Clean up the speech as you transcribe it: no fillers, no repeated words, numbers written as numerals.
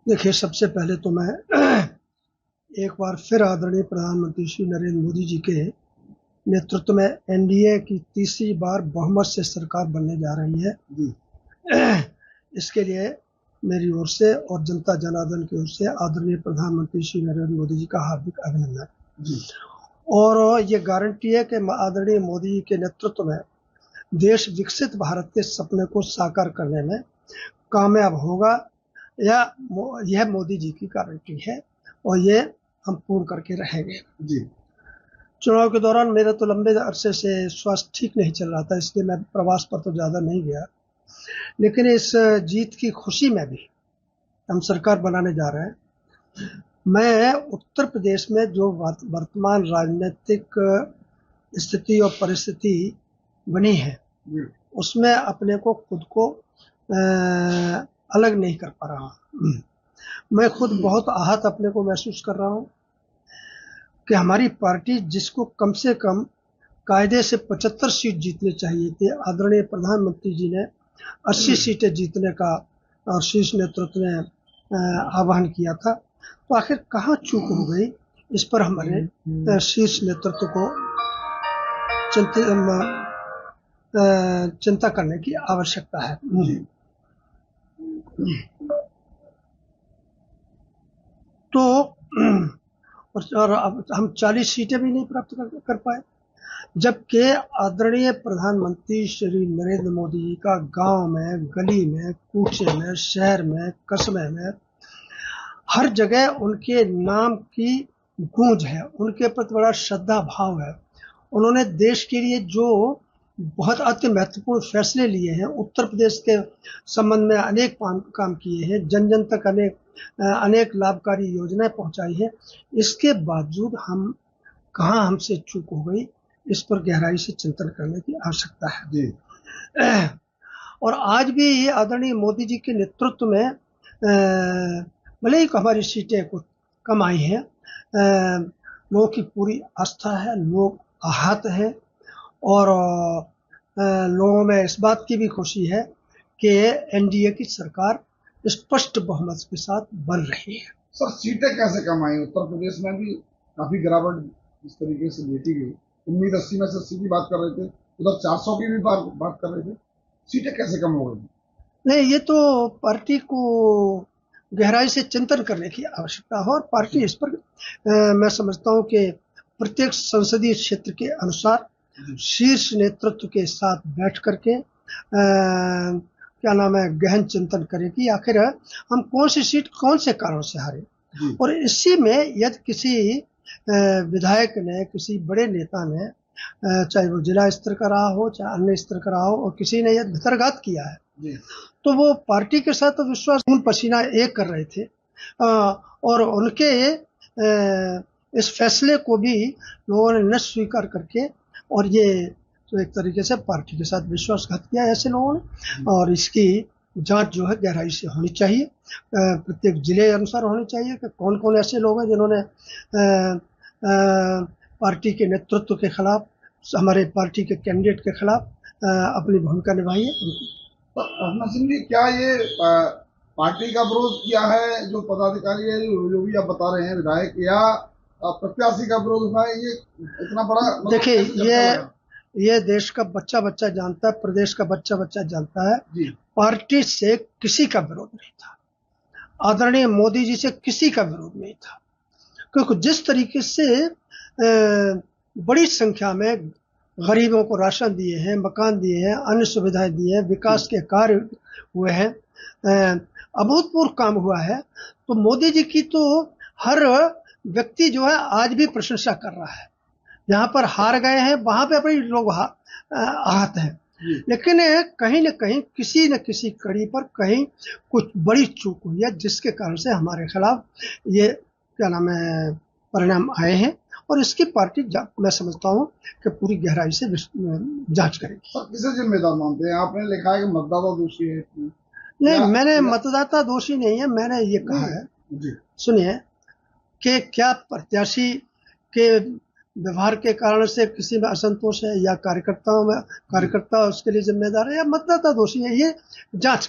देखिए, सबसे पहले तो मैं एक बार फिर आदरणीय प्रधानमंत्री श्री नरेंद्र मोदी जी के नेतृत्व में एनडीए की तीसरी बार बहुमत से सरकार बनने जा रही है। इसके लिए मेरी ओर से और जनता जनार्दन की ओर से आदरणीय प्रधानमंत्री श्री नरेंद्र मोदी जी का हार्दिक अभिनंदन। और ये गारंटी है कि आदरणीय मोदी जी के नेतृत्व में देश विकसित भारत के सपने को साकार करने में कामयाब होगा। यह मोदी जी की गारंटी है और ये हम पूर्ण करके रहेंगे। चुनाव के दौरान मेरा तो लंबे अरसे से स्वास्थ्य ठीक नहीं चल रहा था, इसलिए मैं प्रवास पर तो ज़्यादा नहीं गया, लेकिन इस जीत की खुशी में भी हम सरकार बनाने जा रहे हैं। मैं उत्तर प्रदेश में जो वर्तमान राजनीतिक स्थिति और परिस्थिति बनी है उसमें अपने को खुद को अलग नहीं कर पा रहा। मैं खुद बहुत आहत अपने को महसूस कर रहा हूँ कि हमारी पार्टी, जिसको कम से कम कायदे से 75 सीट जीतने चाहिए थे, आदरणीय प्रधानमंत्री जी ने 80 सीटें जीतने का और शीर्ष नेतृत्व ने आह्वान किया था। तो आखिर कहाँ चूक हो गई, इस पर हमारे शीर्ष नेतृत्व को चिंता करने की आवश्यकता है। तो और अब हम 40 सीटें भी नहीं प्राप्त कर पाए, जबकि आदरणीय प्रधानमंत्री श्री नरेंद्र मोदी जी का गांव में, गली में, कूचे में, शहर में, कस्बे में हर जगह उनके नाम की गूंज है, उनके प्रति बड़ा श्रद्धा भाव है। उन्होंने देश के लिए जो बहुत अति महत्वपूर्ण फैसले लिए हैं, उत्तर प्रदेश के संबंध में अनेक काम किए हैं, जन जन तक अनेक लाभकारी योजनाएं पहुंचाई है, इसके बावजूद हम कहाँ हमसे चूक हो गई, इस पर गहराई से चिंतन करने की आवश्यकता है। और आज भी आदरणीय मोदी जी के नेतृत्व में भले ही हमारी सीटें कुछ कम आई हैं, लोगों की पूरी आस्था है, लोग आहत हैं और लोगों में इस बात की भी खुशी है कि एनडीए की सरकार स्पष्ट बहुमत के साथ बन रही है। सर, सीटें कैसे कम आई? उत्तर प्रदेश में भी काफी गिरावट इस तरीके से देखी गई। उम्मीद 80 में से 80 की बात कर रहे थे, उधर 400 की भी बात कर रहे थे। सीटें कैसे कम हो गई? नहीं, ये तो पार्टी को गहराई से चिंतन करने की आवश्यकता है और पार्टी इस पर मैं समझता हूँ कि प्रत्येक संसदीय क्षेत्र के अनुसार शीर्ष नेतृत्व के साथ बैठ करके क्या नाम है, गहन चिंतन करें कि आखिर हम कौन सी सीट कौन से कारण से हारे। और इसी में यदि किसी विधायक ने, किसी बड़े नेता ने, चाहे वो जिला स्तर का रहा हो चाहे अन्य स्तर का रहा हो, और किसी ने यदि भितरघात किया है, तो वो पार्टी के साथ तो विश्वास खून पसीना एक कर रहे थे और उनके इस फैसले को भी लोगों ने न स्वीकार करके और ये तो एक तरीके से पार्टी के साथ विश्वासघात किया ऐसे लोगों ने। और इसकी जांच जो है गहराई से होनी चाहिए, प्रत्येक जिले अनुसार होनी चाहिए कि कौन कौन ऐसे लोग हैं जिन्होंने पार्टी के नेतृत्व के खिलाफ, हमारे पार्टी के कैंडिडेट के खिलाफ अपनी भूमिका निभाई है। तो सिंह जी, क्या ये पार्टी का विरोध किया है जो पदाधिकारी है, जो भी आप बता रहे हैं विधायक, या प्रत्याशी का विरोध हुआ है? ये इतना बड़ा देखिए, ये देश का बच्चा बच्चा जानता है, प्रदेश का बच्चा बच्चा जानता है, पार्टी से किसी का विरोध नहीं था, आदरणीय मोदी जी से किसी का विरोध नहीं था, क्योंकि जिस तरीके से बड़ी संख्या में गरीबों को राशन दिए हैं, मकान दिए हैं, अन्य सुविधाएं दी हैं, विकास के कार्य हुए हैं, अभूतपूर्व काम हुआ है, तो मोदी जी की तो हर व्यक्ति जो है आज भी प्रशंसा कर रहा है। जहाँ पर हार गए हैं वहां पे अपने लोग आहत हैं, लेकिन कहीं न कहीं किसी न किसी कड़ी पर कहीं कुछ बड़ी चूक हुई है, जिसके कारण से हमारे खिलाफ ये क्या नाम है परिणाम आए हैं और इसकी पार्टी मैं समझता हूँ कि पूरी गहराई से जांच करेगी। सर, किसे जिम्मेदार मानते हैं? आपने लिखा है कि मतदाता दोषी है। नहीं, मैंने मतदाता दोषी नहीं है, मैंने ये कहा है, सुनिए, कि क्या प्रत्याशी के व्यवहार के कारण से किसी में असंतोष है या कार्यकर्ता उसके लिए जिम्मेदार है या मतदाता दोषी है, ये जांच